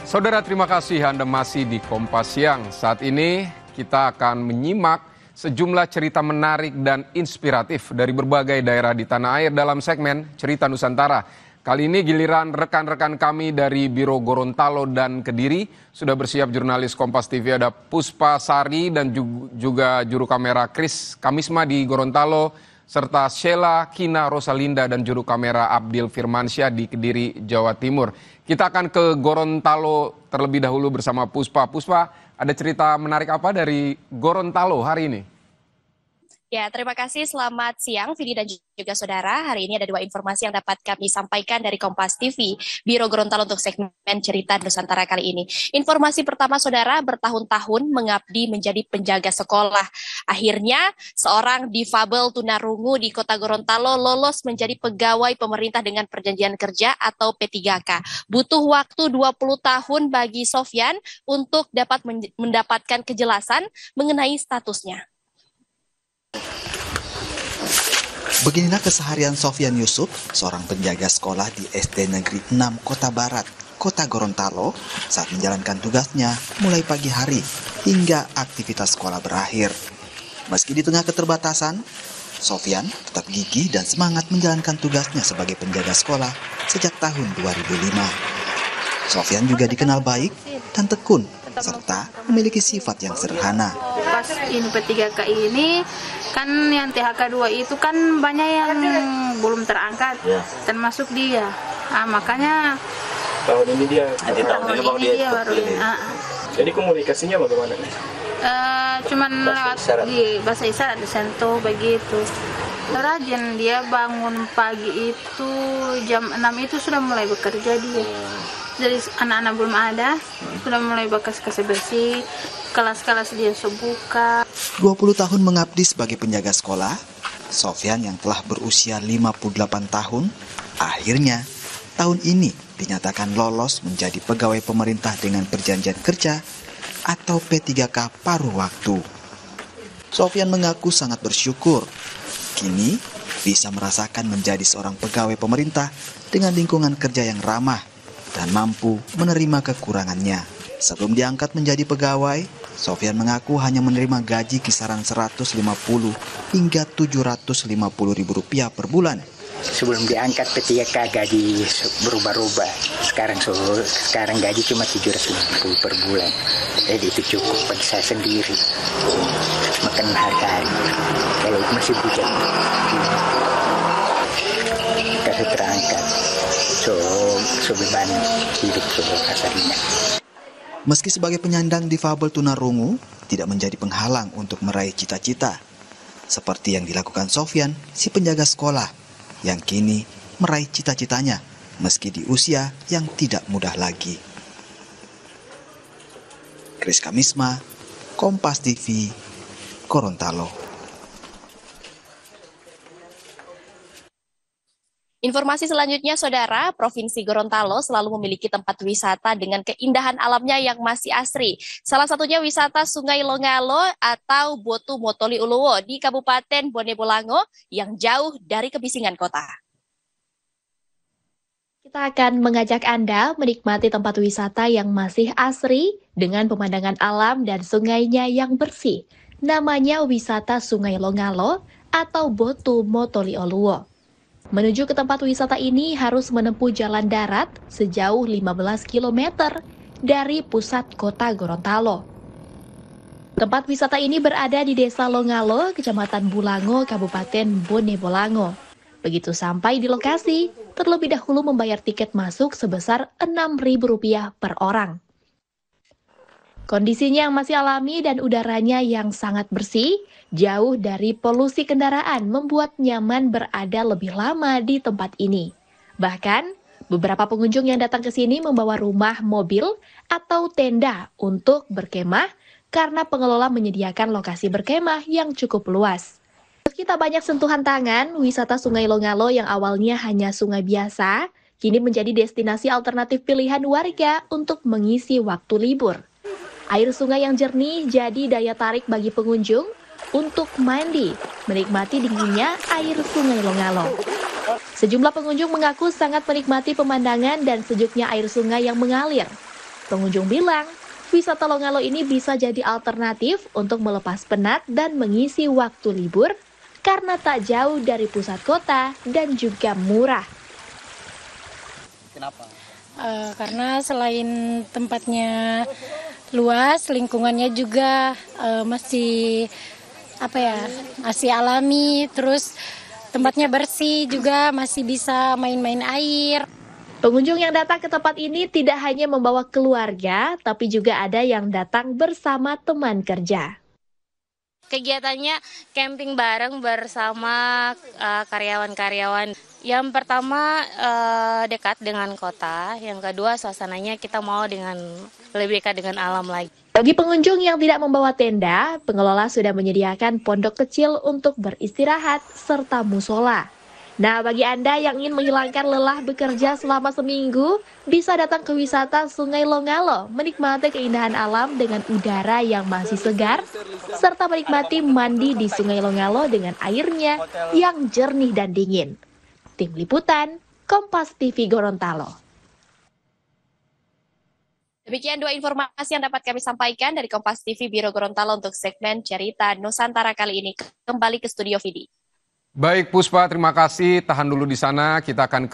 Saudara, terima kasih Anda masih di Kompas Siang. Saat ini kita akan menyimak sejumlah cerita menarik dan inspiratif dari berbagai daerah di tanah air dalam segmen Cerita Nusantara. Kali ini giliran rekan-rekan kami dari Biro Gorontalo dan Kediri. Sudah bersiap jurnalis Kompas TV, ada Puspa Sari dan juga juru kamera Kris Kamisma di Gorontalo, serta Sheila Kina Rosalinda dan juru kamera Abdil Firmansyah di Kediri, Jawa Timur. Kita akan ke Gorontalo terlebih dahulu bersama Puspa. Puspa, ada cerita menarik apa dari Gorontalo hari ini? Ya, terima kasih. Selamat siang, Vidi dan juga saudara. Hari ini ada dua informasi yang dapat kami sampaikan dari Kompas TV, Biro Gorontalo untuk segmen Cerita Nusantara kali ini. Informasi pertama, saudara, bertahun-tahun mengabdi menjadi penjaga sekolah. Akhirnya, seorang difabel tunarungu di kota Gorontalo lolos menjadi pegawai pemerintah dengan perjanjian kerja atau P3K. Butuh waktu 20 tahun bagi Sofyan untuk dapat mendapatkan kejelasan mengenai statusnya. Beginilah keseharian Sofyan Yusuf, seorang penjaga sekolah di SD Negeri 6 Kota Barat, Kota Gorontalo, saat menjalankan tugasnya mulai pagi hari hingga aktivitas sekolah berakhir. Meski di tengah keterbatasan, Sofyan tetap gigih dan semangat menjalankan tugasnya sebagai penjaga sekolah sejak tahun 2005. Sofyan juga dikenal baik dan tekun, serta memiliki sifat yang sederhana. Pas ini P3K ini, kan yang THK 2 itu kan banyak yang belum terangkat, termasuk dia. Makanya tahun ini dia baru ini. Jadi komunikasinya bagaimana? Cuman lewat di bahasa isyarat, disentuh begitu. Rajin, dia bangun pagi itu jam 6 itu sudah mulai bekerja dia. Jadi anak-anak belum ada, sudah mulai kasih bersih, kelas-kelas dia buka. 20 tahun mengabdi sebagai penjaga sekolah, Sofyan yang telah berusia 58 tahun, akhirnya tahun ini dinyatakan lolos menjadi pegawai pemerintah dengan perjanjian kerja atau P3K paruh waktu. Sofyan mengaku sangat bersyukur, kini bisa merasakan menjadi seorang pegawai pemerintah dengan lingkungan kerja yang ramah dan mampu menerima kekurangannya. Sebelum diangkat menjadi pegawai, Sofyan mengaku hanya menerima gaji kisaran 150 hingga 750 ribu rupiah per bulan. Sebelum diangkat P3K gaji berubah-ubah. Sekarang gaji cuma 750 per bulan. Jadi itu cukup bagi saya sendiri. Makan hari-hari. Kalau masih bujang. Kita terangkat. So beban hidup kasarnya. Meski sebagai penyandang difabel tunarungu, tidak menjadi penghalang untuk meraih cita-cita. Seperti yang dilakukan Sofyan, si penjaga sekolah, yang kini meraih cita-citanya meski di usia yang tidak mudah lagi. Kris Kamisma, Kompas TV, Gorontalo. Informasi selanjutnya, saudara, Provinsi Gorontalo selalu memiliki tempat wisata dengan keindahan alamnya yang masih asri. Salah satunya wisata Sungai Longalo atau Botu Motoli Uluwo di Kabupaten Bone Bolango yang jauh dari kebisingan kota. Kita akan mengajak Anda menikmati tempat wisata yang masih asri dengan pemandangan alam dan sungainya yang bersih. Namanya wisata Sungai Longalo atau Botu Motoli Uluwo. Menuju ke tempat wisata ini harus menempuh jalan darat sejauh 15 km dari pusat kota Gorontalo. Tempat wisata ini berada di Desa Longalo, Kecamatan Bulango, Kabupaten Bone Bolango. Begitu sampai di lokasi, terlebih dahulu membayar tiket masuk sebesar Rp6.000 per orang. Kondisinya yang masih alami dan udaranya yang sangat bersih, jauh dari polusi kendaraan membuat nyaman berada lebih lama di tempat ini. Bahkan, beberapa pengunjung yang datang ke sini membawa rumah, mobil, atau tenda untuk berkemah karena pengelola menyediakan lokasi berkemah yang cukup luas. Meski tak banyak sentuhan tangan, wisata Sungai Longalo yang awalnya hanya sungai biasa, kini menjadi destinasi alternatif pilihan warga untuk mengisi waktu libur. Air sungai yang jernih jadi daya tarik bagi pengunjung untuk mandi, menikmati dinginnya air Sungai Longalo. Sejumlah pengunjung mengaku sangat menikmati pemandangan dan sejuknya air sungai yang mengalir. Pengunjung bilang, wisata Longalo ini bisa jadi alternatif untuk melepas penat dan mengisi waktu libur karena tak jauh dari pusat kota dan juga murah. Kenapa? Karena selain tempatnya luas, lingkungannya juga masih masih alami, terus tempatnya bersih juga, masih bisa main-main air. Pengunjung yang datang ke tempat ini tidak hanya membawa keluarga, tapi juga ada yang datang bersama teman kerja. Kegiatannya camping bareng bersama karyawan-karyawan. Yang pertama dekat dengan kota, yang kedua suasananya kita mau lebih dekat dengan alam lagi. Bagi pengunjung yang tidak membawa tenda, pengelola sudah menyediakan pondok kecil untuk beristirahat serta musola. Nah, bagi Anda yang ingin menghilangkan lelah bekerja selama seminggu, bisa datang ke wisata Sungai Longalo, menikmati keindahan alam dengan udara yang masih segar, serta menikmati mandi di Sungai Longalo dengan airnya yang jernih dan dingin. Tim Liputan, Kompas TV Gorontalo. Demikian dua informasi yang dapat kami sampaikan dari Kompas TV Biro Gorontalo untuk segmen Cerita Nusantara kali ini. Kembali ke studio Vidi. Baik Puspa, terima kasih. Tahan dulu di sana, kita akan